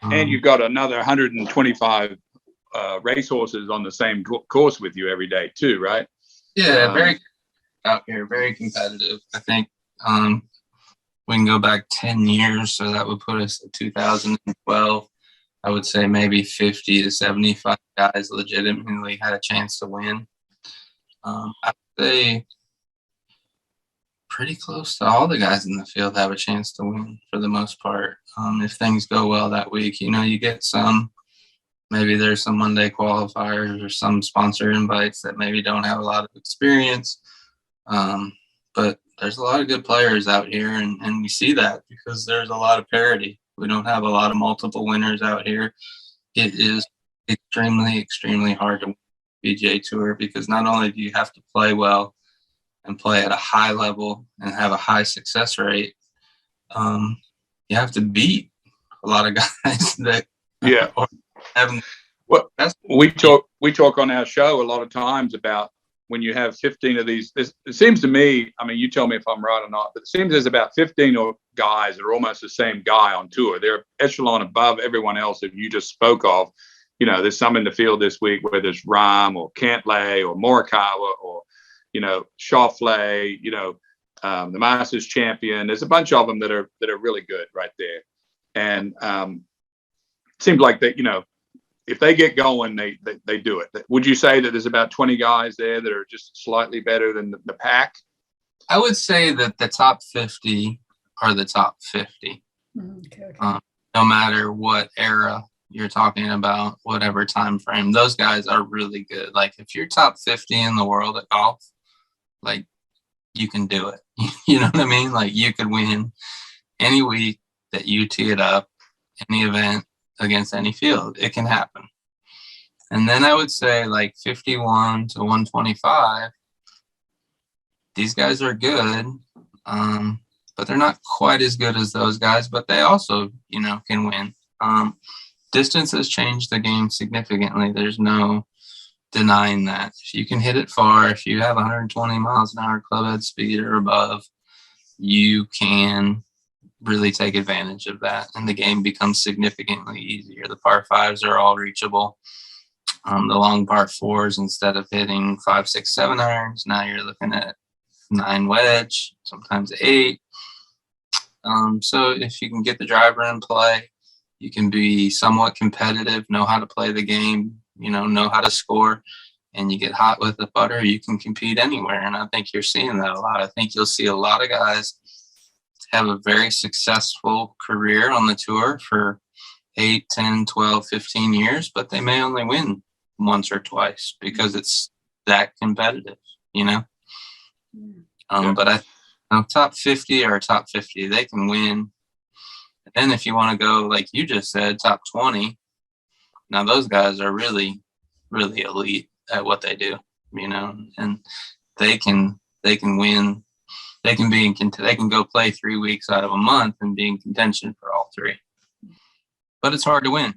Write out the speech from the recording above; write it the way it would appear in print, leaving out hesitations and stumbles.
And you've got another 125 racehorses on the same course with you every day too, right? Yeah, very out here, very competitive. I think we can go back 10 years, so that would put us at 2012. I would say maybe 50 to 75 guys legitimately had a chance to win. I would say pretty close to all the guys in the field have a chance to win for the most part. If things go well that week, you get some, maybe there's some Monday qualifiers or some sponsor invites that maybe don't have a lot of experience. But there's a lot of good players out here, and we see that because there's a lot of parity. We don't have a lot of multiple winners out here. It is extremely, extremely hard to win the PGA Tour because not only do you have to play well and play at a high level and have a high success rate, you have to beat a lot of guys that haven't. Well, we talk on our show a lot of times about when you have 15 of these. It seems to me, I mean, you tell me if I'm right or not, but it seems there's about 15 guys that are almost the same guy on tour. They're echelon above everyone else that you just spoke of. There's some in the field this week, whether it's Rahm or Cantlay or Morikawa or Schauffele, the Masters champion. There's a bunch of them that are really good right there. And it seems like that, if they get going, they do it. Would you say that there's about 20 guys there that are just slightly better than the pack? I would say that the top 50 are the top 50. Okay. No matter what era you're talking about, whatever time frame, those guys are really good. Like if you're top 50 in the world at golf, like you can do it. You know what I mean? Like you could win any week that you tee it up, any event against any field. It can happen. And then I would say like 51 to 125, these guys are good, but they're not quite as good as those guys, but they also, can win. Distance has changed the game significantly. There's no denying that. If you can hit it far, if you have 120 miles an hour club head speed or above, you can really take advantage of that, and the game becomes significantly easier. The par fives are all reachable. The long par fours, instead of hitting 5, 6, 7 irons, now you're looking at 9 wedge, sometimes 8. So if you can get the driver in play, you can be somewhat competitive, know how to play the game, know how to score, and you get hot with the putter, you can compete anywhere. And I think you're seeing that a lot. I think you'll see a lot of guys have a very successful career on the tour for 8, 10, 12, 15 years, but they may only win once or twice because it's that competitive, But top 50 or top 50, they can win. And then if you want to go, like you just said, top 20, now those guys are really, really elite at what they do, and they can win. They can go play 3 weeks out of a month and be in contention for all 3. But it's hard to win.